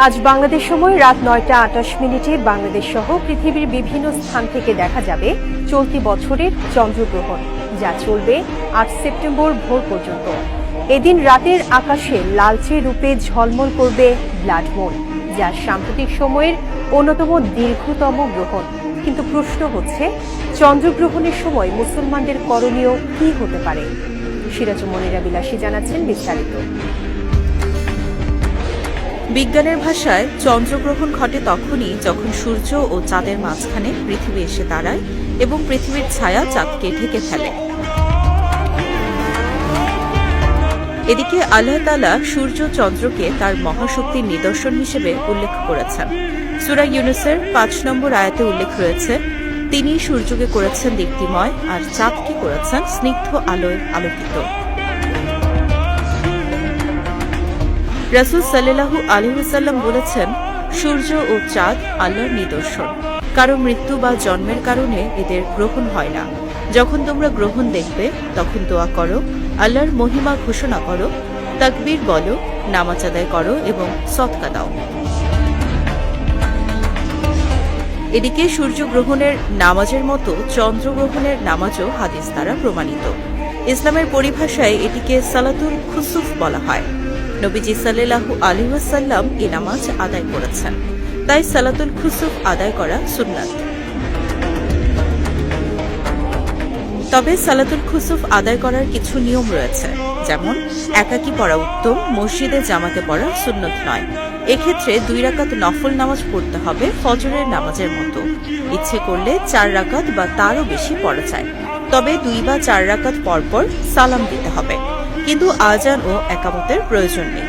আজ বাংলাদেশ সময় রাত ৯টা ২৮ বাংলাদেশ সহ পৃথিবীর বিভিন্ন স্থান থেকে দেখা যাবে চলতি বছরের চন্দ্রগ্রহণ, যা চলবে ৮ সেপ্টেম্বর ভোর পর্যন্ত। এদিন রাতের আকাশে লালচে রূপে ঝলমল করবে ব্লাড মুন, যা সাম্প্রতিক সময়ের অন্যতম দীর্ঘতম গ্রহণ। কিন্তু প্রশ্ন হচ্ছে, চন্দ্রগ্রহণের সময় মুসলমানদের করণীয় কি হতে পারে? সিরাজুল মনিরা বিলাসী জানাচ্ছেন বিস্তারিত। বিজ্ঞানের ভাষায় চন্দ্রগ্রহণ ঘটে তখনই যখন সূর্য ও চাঁদের মাঝখানে পৃথিবী এসে দাঁড়ায় এবং পৃথিবীর ছায়া চাঁদকে ঢেকে ফেলে। এদিকে আল্লাহ তাআলা সূর্য চন্দ্রকে তার মহাশক্তির নিদর্শন হিসেবে উল্লেখ করেছেন। সূরা ইউনূসের ৫ নম্বর আয়াতে উল্লেখ রয়েছে, তিনি সূর্যকে করেছেন দীপ্তিময় আর চাঁদকে করেছেন স্নিগ্ধ আলোয় আলোকিত। রাসূল সাল্লাল্লাহু আলাইহি ওয়াসাল্লাম বলেছেন, সূর্য ও চাঁদ আল্লাহর নিদর্শন। কারো মৃত্যু বা জন্মের কারণে এদের গ্রহণ হয় না। যখন তোমরা গ্রহণ দেখবে তখন দোয়া করো, আল্লাহর মহিমা ঘোষণা করো, তাকবীর বলো, নামাজ আদায় করো এবং সদকা দাও। এদিকে সূর্যগ্রহণের নামাজের মতো চন্দ্রগ্রহণের নামাজও হাদিস দ্বারা প্রমাণিত। ইসলামের পরিভাষায় এটিকে সালাতুল খুসুফ বলা হয়। নবীজি সাল্লাল্লাহু আলাইহি ওয়াসাল্লাম এই নামাজ আদায় করেছেন, তাই সালাতুল খুসুফ আদায় করা সুন্নাত। তবে সালাতুল খুসুফ আদায় করার কিছু নিয়ম রয়েছে, যেমন একাকী পড়া উত্তম, মসজিদে জামাতে পড়া সুন্নত নয়। এক্ষেত্রে ২ রাকাত নফল নামাজ পড়তে হবে ফজরের নামাজের মতো। ইচ্ছে করলে ৪ রাকাত বা তারও বেশি পড়া যায়, তবে ২ বা ৪ রাকাত পরপর সালাম দিতে হবে, কিন্তু আজান ও একামতের প্রয়োজন নেই।